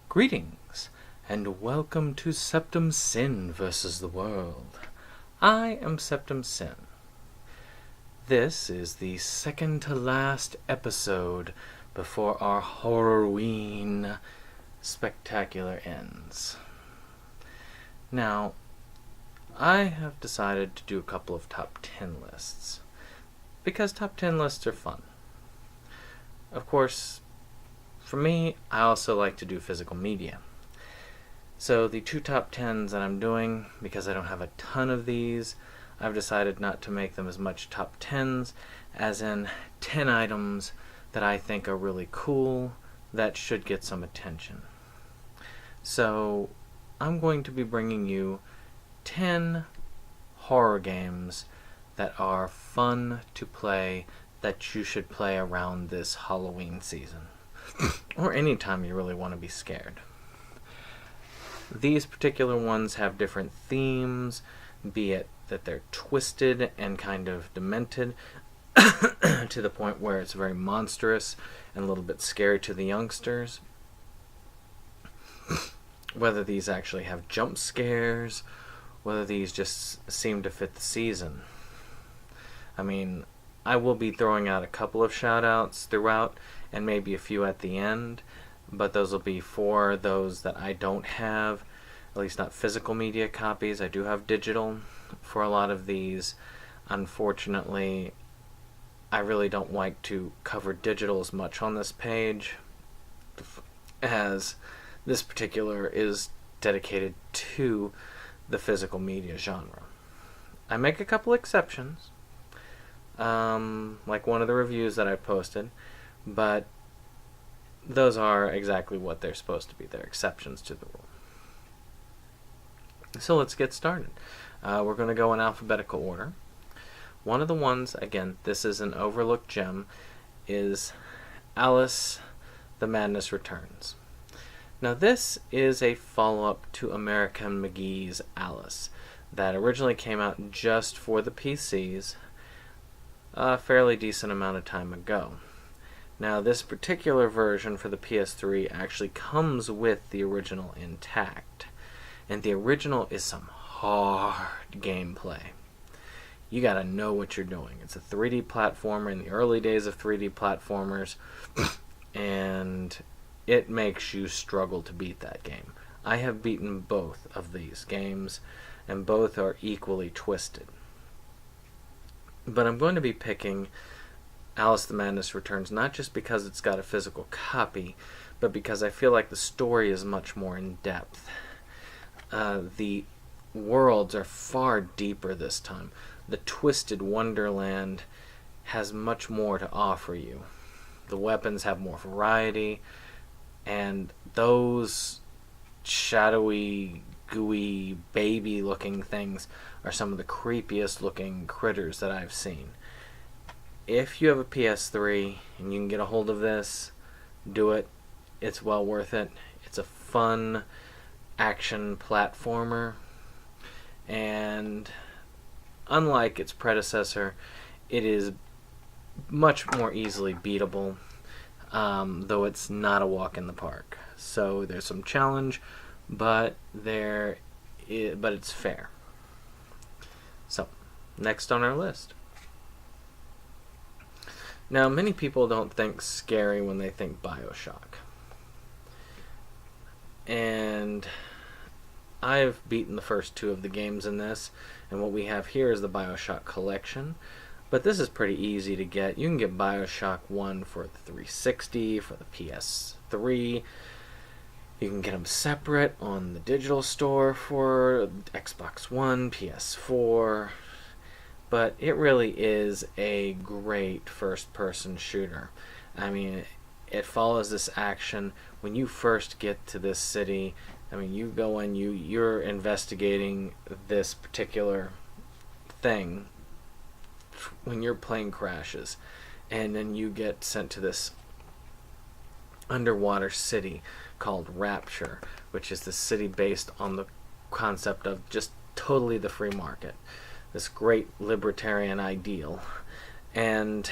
Greetings, and welcome to Septum Sin vs. the World. I am Septum Sin. This is the second to last episode before our Horrorween spectacular ends. Now, I have decided to do a couple of top 10 lists, because top 10 lists are fun. Of course, for me, I also like to do physical media. So the two top 10s that I'm doing, because I don't have a ton of these, I've decided not to make them as much top 10s, as in 10 items that I think are really cool that should get some attention. So I'm going to be bringing you 10 horror games that are fun to play that you should play around this Halloween season. Or anytime you really want to be scared. These particular ones have different themes, be it that they're twisted and kind of demented to the point where it's very monstrous and a little bit scary to the youngsters. Whether these actually have jump scares, whether these just seem to fit the season. I mean, I will be throwing out a couple of shout-outs throughout, and maybe a few at the end, but those will be for those that I don't have, at least not physical media copies. I do have digital for a lot of these. Unfortunately, I really don't like to cover digital as much on this page, as this particular is dedicated to the physical media genre. I make a couple exceptions, like one of the reviews that I posted, but those are exactly what they're supposed to be. They're exceptions to the rule. So let's get started. We're going to go in alphabetical order. One of the ones, again, this is an overlooked gem, is Alice, the Madness Returns. Now this is a follow-up to American McGee's Alice that originally came out just for the PCs a fairly decent amount of time ago. Now this particular version for the PS3 actually comes with the original intact, and the original is some hard gameplay. You gotta know what you're doing. It's a 3D platformer in the early days of 3D platformers, and it makes you struggle to beat that game. I have beaten both of these games, and both are equally twisted. But I'm going to be picking Alice the Madness Returns not just because it's got a physical copy, but because I feel like the story is much more in depth. The worlds are far deeper this time. The twisted wonderland has much more to offer you. The weapons have more variety, and those shadowy, gooey, baby-looking things are some of the creepiest looking critters that I've seen. If you have a PS3 and you can get a hold of this, do it. It's well worth it. It's a fun action platformer, and unlike its predecessor, it is much more easily beatable, though it's not a walk in the park. So there's some challenge, but it's fair. So, next on our list. Now, many people don't think scary when they think Bioshock. And I've beaten the first two of the games in this, and what we have here is the Bioshock Collection. But this is pretty easy to get. You can get Bioshock 1 for the 360, for the PS3. You can get them separate on the digital store for Xbox One, PS4. But it really is a great first-person shooter. I mean, it follows this action. When you first get to this city, I mean, you go in, you're investigating this particular thing when your plane crashes, and then you get sent to this underwater city called Rapture, which is the city based on the concept of just totally the free market, this great libertarian ideal. And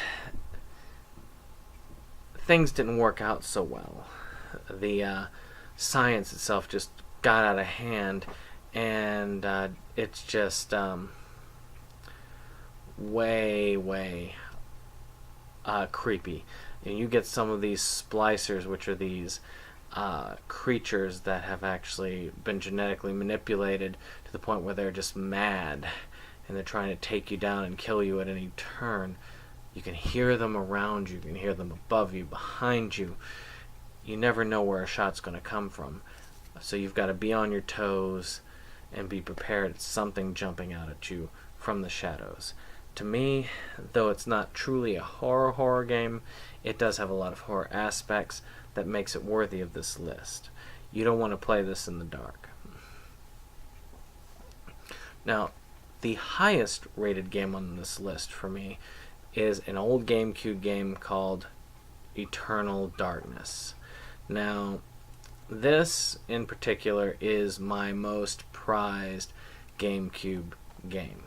things didn't work out so well. The science itself just got out of hand, and it's just way creepy. And you get some of these splicers, which are these creatures that have actually been genetically manipulated to the point where they're just mad and they're trying to take you down and kill you at any turn. You can hear them around you, you can hear them above you, behind you. You never know where a shot's going to come from. So you've got to be on your toes and be prepared for something jumping out at you from the shadows. To me, though it's not truly a horror game, it does have a lot of horror aspects that makes it worthy of this list. You don't want to play this in the dark. Now, the highest rated game on this list for me is an old GameCube game called Eternal Darkness. Now, this in particular is my most prized GameCube game.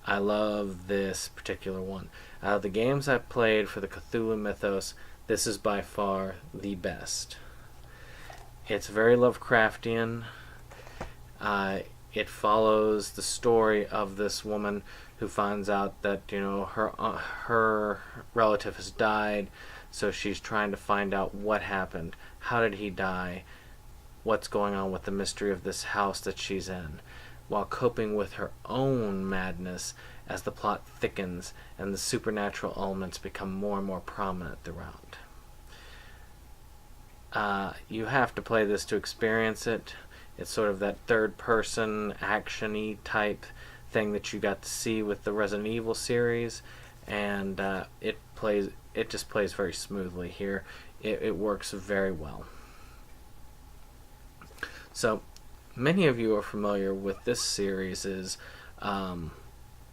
I love this particular one. Out of the games I've played for the Cthulhu mythos, this is by far the best. It's very Lovecraftian. It follows the story of this woman who finds out that her relative has died, so she's trying to find out what happened. How did he die? What's going on with the mystery of this house that she's in, while coping with her own madness as the plot thickens and the supernatural elements become more and more prominent throughout. You have to play this to experience it. It's sort of that third-person, action-y type thing that you got to see with the Resident Evil series, and it just plays very smoothly here. It works very well. So, many of you are familiar with this series'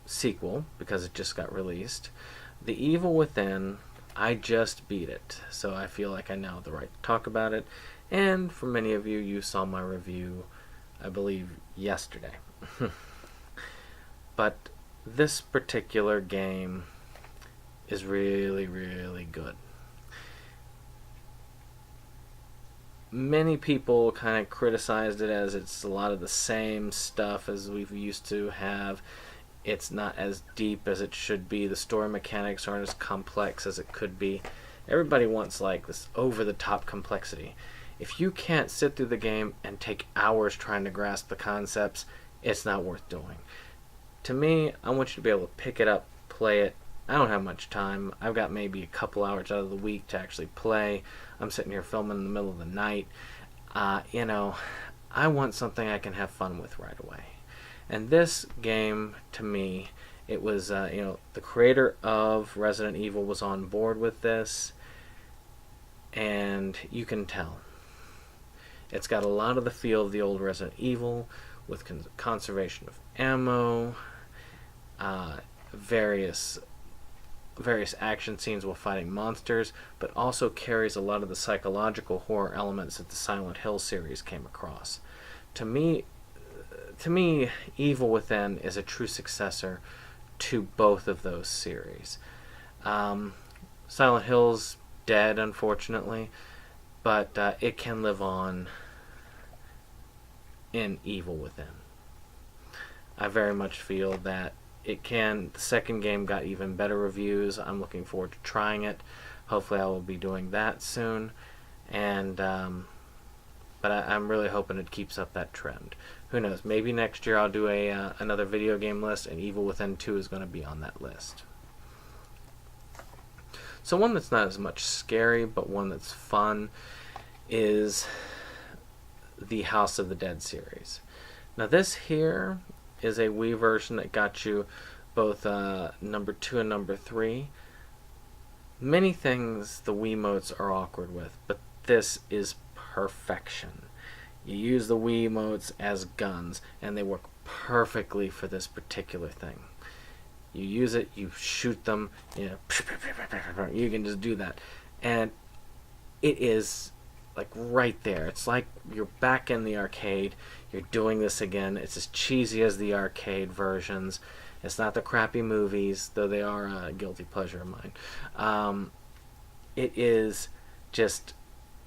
sequel, because it just got released. The Evil Within, I just beat it, so I feel like I now have the right to talk about it. And for many of you, you saw my review, I believe, yesterday. But this particular game is really, really good. Many people kind of criticized it as it's a lot of the same stuff as we've used to have. It's not as deep as it should be. The story mechanics aren't as complex as it could be. Everybody wants like this over-the-top complexity. If you can't sit through the game and take hours trying to grasp the concepts, it's not worth doing. To me, I want you to be able to pick it up, play it. I don't have much time. I've got maybe a couple hours out of the week to actually play. I'm sitting here filming in the middle of the night. I want something I can have fun with right away. And this game, to me, it was, the creator of Resident Evil was on board with this, and you can tell. It's got a lot of the feel of the old Resident Evil, with conservation of ammo, various action scenes while fighting monsters, but also carries a lot of the psychological horror elements that the Silent Hill series came across. To me, Evil Within is a true successor to both of those series. Silent Hill's dead, unfortunately, but it can live on in Evil Within. I very much feel that it can. The second game got even better reviews. I'm looking forward to trying it. Hopefully I will be doing that soon. And but I'm really hoping it keeps up that trend. Who knows? Maybe next year I'll do another video game list, and Evil Within 2 is going to be on that list. So one that's not as much scary, but one that's fun, is the House of the Dead series. Now this here is a Wii version that got you both number 2 and number 3. Many things the Wiimotes are awkward with, but this is perfection. You use the Wiimotes as guns, and they work perfectly for this particular thing. You use it, you shoot them, you can just do that. And it is like right there. It's like you're back in the arcade. You're doing this again. It's as cheesy as the arcade versions. It's not the crappy movies, though they are a guilty pleasure of mine. It is just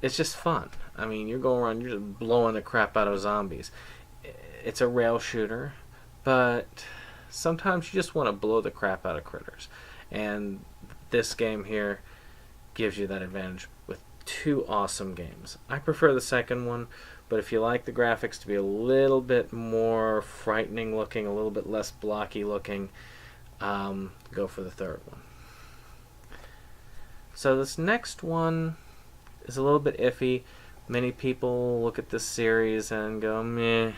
it's just fun. I mean, you're going around, you're just blowing the crap out of zombies. It's a rail shooter, but sometimes you just want to blow the crap out of critters. And this game here gives you that advantage with two awesome games. I prefer the second one, but if you like the graphics to be a little bit more frightening looking, a little bit less blocky looking, go for the third one. So this next one is a little bit iffy. Many people look at this series and go, meh.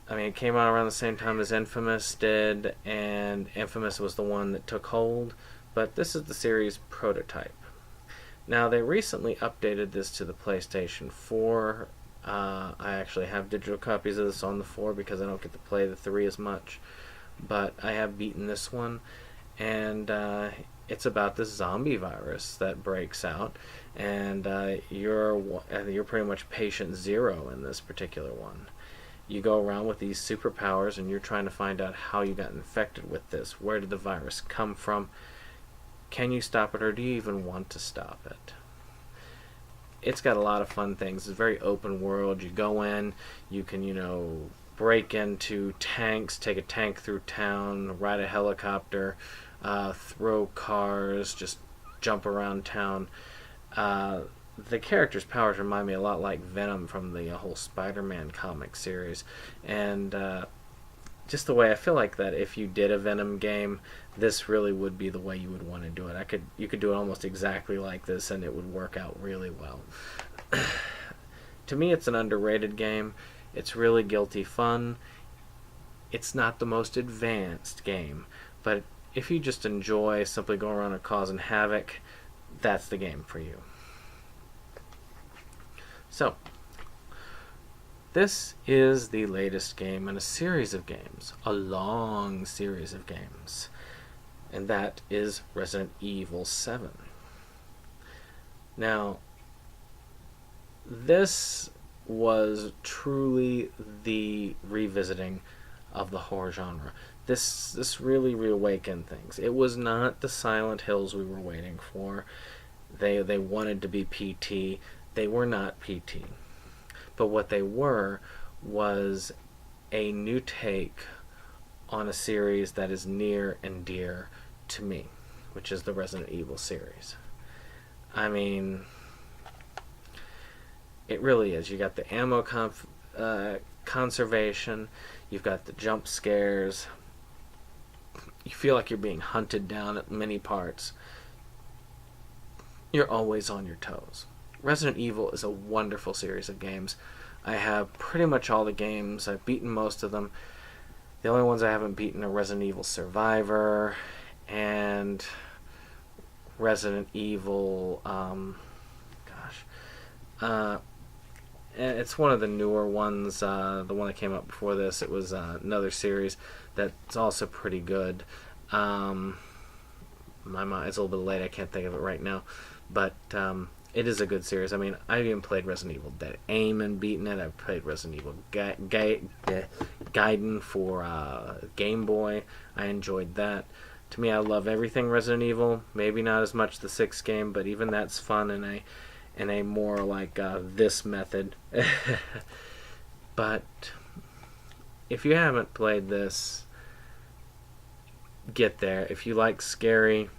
I mean, it came out around the same time as Infamous did, and Infamous was the one that took hold, but this is the series prototype. Now, they recently updated this to the PlayStation 4. I actually have digital copies of this on the 4 because I don't get to play the 3 as much, but I have beaten this one, and it's about this zombie virus that breaks out, and you're pretty much patient zero in this particular one. You go around with these superpowers, and you're trying to find out how you got infected with this. Where did the virus come from? Can you stop it, or do you even want to stop it? It's got a lot of fun things. It's a very open world. You go in, you can, break into tanks, take a tank through town, ride a helicopter, throw cars, just jump around town. The characters' powers remind me a lot like Venom from the whole Spider-Man comic series, and just the way I feel like that if you did a Venom game, this really would be the way you would want to do it. You could do it almost exactly like this, and it would work out really well. To me, it's an underrated game. It's really guilty fun. It's not the most advanced game, but if you just enjoy simply going around and causing havoc, that's the game for you. So, this is the latest game in a series of games, a long series of games, and that is Resident Evil 7. Now, this was truly the revisiting of the horror genre. This really reawakened things. It was not the Silent Hills we were waiting for. They wanted to be PT. They were not PT. But what they were was a new take on a series that is near and dear to me, which is the Resident Evil series. I mean, it really is. You got the ammo conservation, you've got the jump scares, you feel like you're being hunted down at many parts. You're always on your toes. Resident Evil is a wonderful series of games. I have pretty much all the games. I've beaten most of them. The only ones I haven't beaten are Resident Evil Survivor and Resident Evil, it's one of the newer ones, the one that came out before this. It was another series that's also pretty good. My mind, it's a little bit late, I can't think of it right now, but it is a good series. I mean, I've even played Resident Evil Dead Aim and beaten it. I've played Resident Evil Gaiden for Game Boy. I enjoyed that. To me, I love everything Resident Evil. Maybe not as much the 6th game, but even that's fun in a more like this method. But if you haven't played this, get there. If you like scary,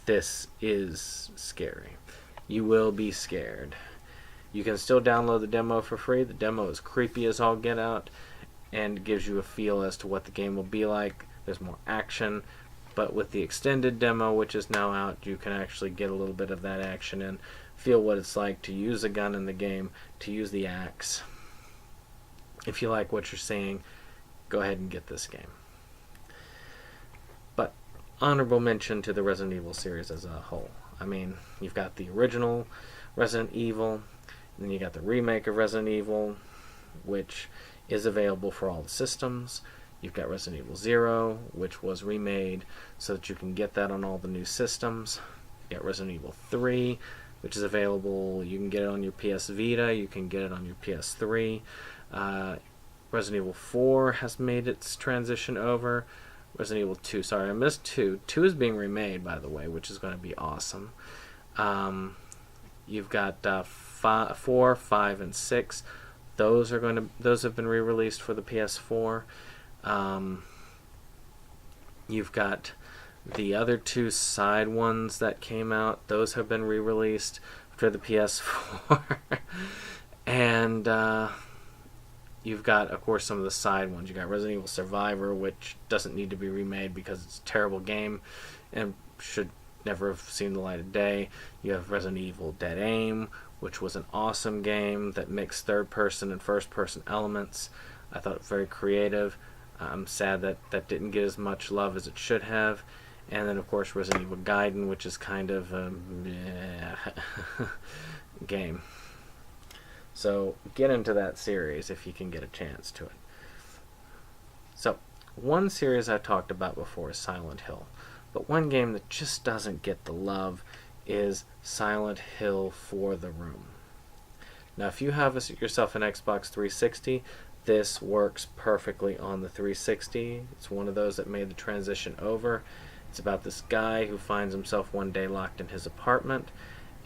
this is scary. You will be scared. You can still download the demo for free. The demo is creepy as all get out and gives you a feel as to what the game will be like. There's more action, but with the extended demo, which is now out, you can actually get a little bit of that action and feel what it's like to use a gun in the game, to use the axe. If you like what you're seeing, go ahead and get this game. But honorable mention to the Resident Evil series as a whole. I mean, you've got the original Resident Evil, and then you got the remake of Resident Evil, which is available for all the systems. You've got Resident Evil 0, which was remade so that you can get that on all the new systems. You got Resident Evil 3, which is available. You can get it on your PS Vita, you can get it on your PS3. Resident Evil 4 has made its transition over. Resident Evil 2, sorry, I missed 2. 2 is being remade, by the way, which is going to be awesome. You've got 4, 5, and 6. Those have been re-released for the PS4. You've got the other 2 side ones that came out. Those have been re-released for the PS4. And you've got, of course, some of the side ones. You got Resident Evil Survivor, which doesn't need to be remade because it's a terrible game and should never have seen the light of day. You have Resident Evil Dead Aim, which was an awesome game that mixed third-person and first-person elements. I thought it very creative. I'm sad that that didn't get as much love as it should have. And then, of course, Resident Evil Gaiden, which is kind of a game. So get into that series if you can get a chance to it. So, one series I talked about before is Silent Hill. But one game that just doesn't get the love is Silent Hill for the Room. Now, if you have yourself an Xbox 360, this works perfectly on the 360. It's one of those that made the transition over. It's about this guy who finds himself one day locked in his apartment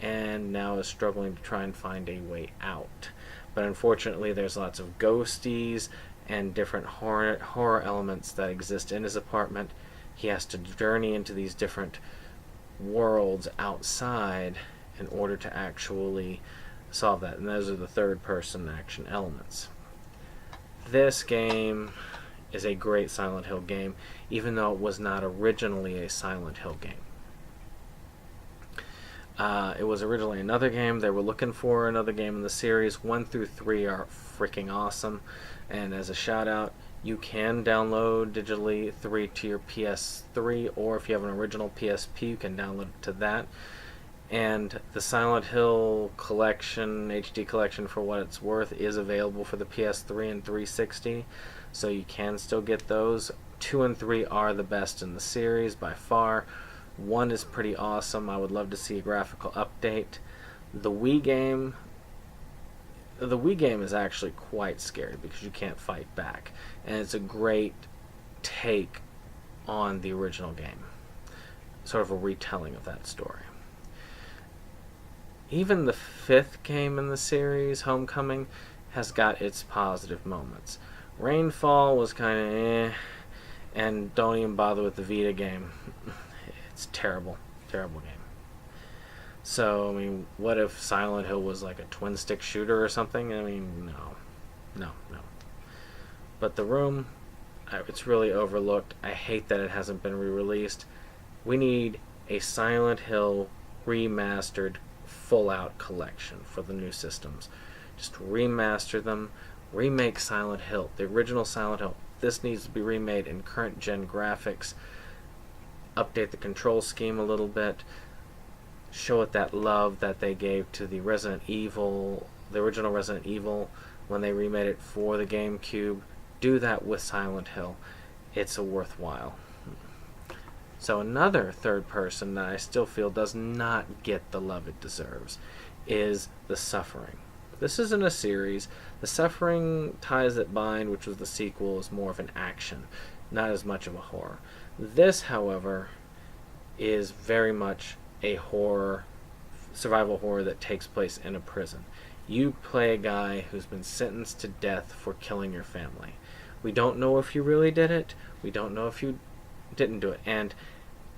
and now is struggling to try and find a way out. But unfortunately, there's lots of ghosties and different horror elements that exist in his apartment. He has to journey into these different worlds outside in order to actually solve that. And those are the third-person action elements. This game is a great Silent Hill game, even though it was not originally a Silent Hill game. It was originally another game. They were looking for another game in the series. 1 through 3 are freaking awesome. And as a shout out, you can download digitally 3 to your PS3, or if you have an original PSP, you can download it to that. And the Silent Hill Collection, HD Collection, for what it's worth, is available for the PS3 and 360, so you can still get those. 2 and 3 are the best in the series by far. 1 is pretty awesome. I would love to see a graphical update. The Wii game is actually quite scary because you can't fight back, and it's a great take on the original game, sort of a retelling of that story. Even the 5th game in the series, Homecoming, has got its positive moments. Rainfall was kind of and don't even bother with the Vita game. It's terrible, terrible game. So, I mean, what if Silent Hill was like a twin-stick shooter or something? I mean, no. But The Room, it's really overlooked. I hate that it hasn't been re-released. We need a Silent Hill remastered full-out collection for the new systems. Just remaster them, remake Silent Hill, the original Silent Hill. This needs to be remade in current-gen graphics, update the control scheme a little bit, show it that love that they gave to the Resident Evil, the original Resident Evil, when they remade it for the GameCube. Do that with Silent Hill. It's a worthwhile. So another third person that I still feel does not get the love it deserves is The Suffering. This isn't a series. The Suffering Ties That Bind, which was the sequel, is more of an action, not as much of a horror. This, however, is very much a horror, survival horror that takes place in a prison. You play a guy who's been sentenced to death for killing your family. We don't know if you really did it. We don't know if you didn't do it. And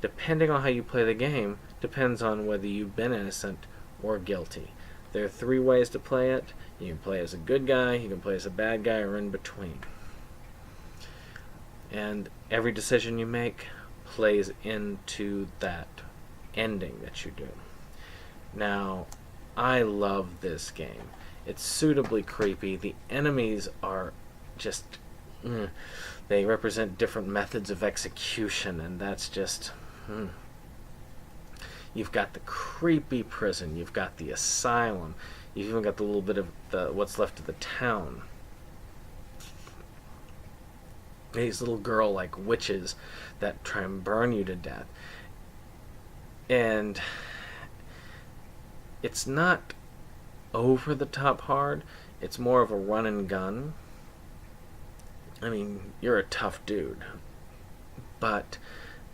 depending on how you play the game, depends on whether you've been innocent or guilty. There are 3 ways to play it. You can play as a good guy, you can play as a bad guy, or in between. And every decision you make plays into that ending that you do. Now, I love this game. It's suitably creepy. The enemies are just... they represent different methods of execution, and that's just... You've got the creepy prison, you've got the asylum, you've even got the little bit of what's left of the town. These little girl-like witches that try and burn you to death. And it's not over the top hard, it's more of a run and gun. I mean, you're a tough dude, but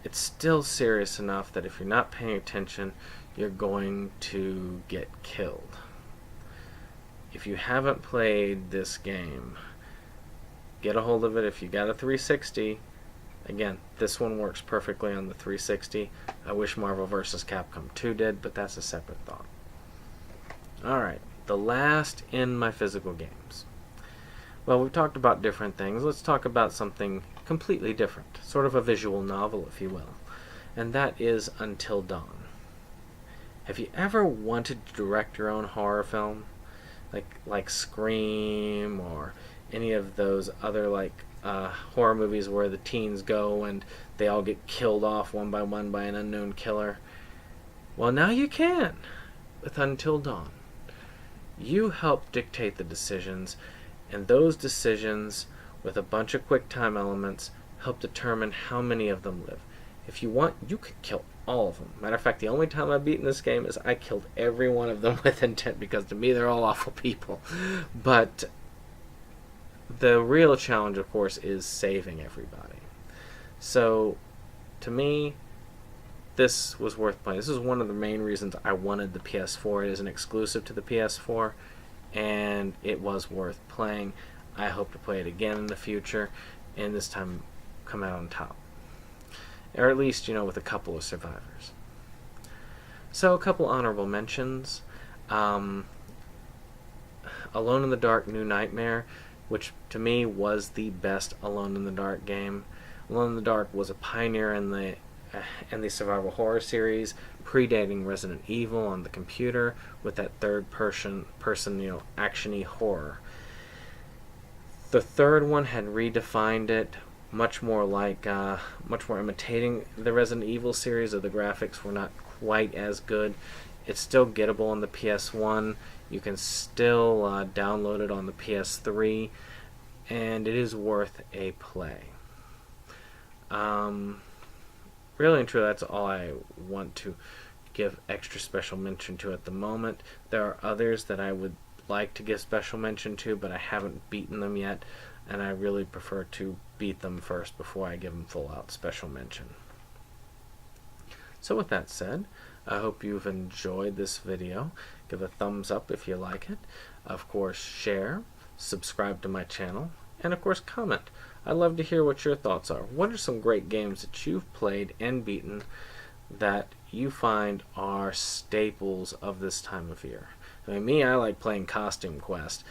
it's still serious enough that if you're not paying attention, you're going to get killed. If you haven't played this game, get a hold of it. If you got a 360, again, this one works perfectly on the 360. I wish Marvel vs. Capcom 2 did, but that's a separate thought. Alright, the last in my physical games. Well, we've talked about different things. Let's talk about something completely different. Sort of a visual novel, if you will. And that is Until Dawn. Have you ever wanted to direct your own horror film? Like Scream or any of those other horror movies where the teens go and they all get killed off one by an unknown killer? Well, now you can with Until Dawn. You help dictate the decisions, and those decisions, with a bunch of quick time elements, help determine how many of them live. If you want, you could kill all of them. Matter of fact, the only time I've beaten this game is I killed every one of them with intent, because to me they're all awful people. But the real challenge, of course, is saving everybody. So, to me, this was worth playing. This is one of the main reasons I wanted the PS4. It is an exclusive to the PS4, and it was worth playing. I hope to play it again in the future, and this time come out on top. Or at least, with a couple of survivors. So, a couple honorable mentions. Alone in the Dark New Nightmare, which to me was the best Alone in the Dark game. Alone in the Dark was a pioneer in the survival horror series, predating Resident Evil on the computer, with that third-person, action-y horror. The third one had redefined it, much more imitating the Resident Evil series, or the graphics were not quite as good. It's still gettable on the PS1. You can still download it on the PS3, and it is worth a play. Really and truly, that's all I want to give extra special mention to at the moment. There are others that I would like to give special mention to, but I haven't beaten them yet, and I really prefer to beat them first before I give them full out special mention. So with that said, I hope you've enjoyed this video. Give a thumbs up if you like it. Of course, share, subscribe to my channel, and of course comment. I'd love to hear what your thoughts are. What are some great games that you've played and beaten that you find are staples of this time of year? I like playing Costume Quest,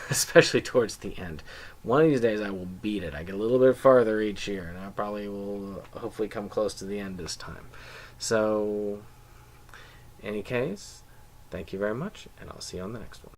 especially towards the end. One of these days I will beat it. I get a little bit farther each year, and I probably will hopefully come close to the end this time. So, in any case, thank you very much, and I'll see you on the next one.